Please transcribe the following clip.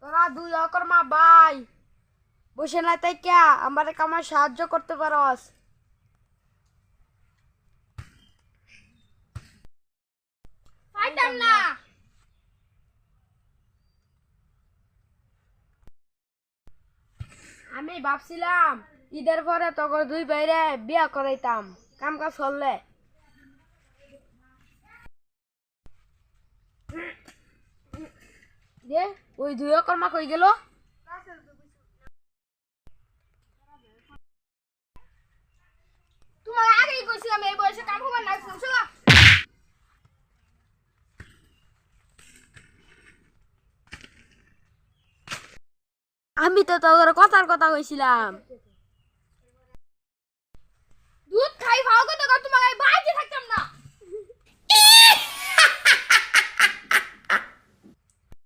তোরা দুই অকর মা ভাই বসে না তাই কে আমার কামায় সাহায্য করতে পারস। পাইতাম না। আমি ভাবছিলাম ঈদের পরে তোকে দুই বাইরে বিয়া করাইতাম, কাম কাজ করলে। দে ওই দুই অকর মা কই গেল? তোমার আগেই কইছিলাম এই বয়সে কাম হবার না, চলো। আমি তো তোর কথার কথা কইছিলাম। দুধ খাই ভাও কত তোমার ভাই যে থাকতাম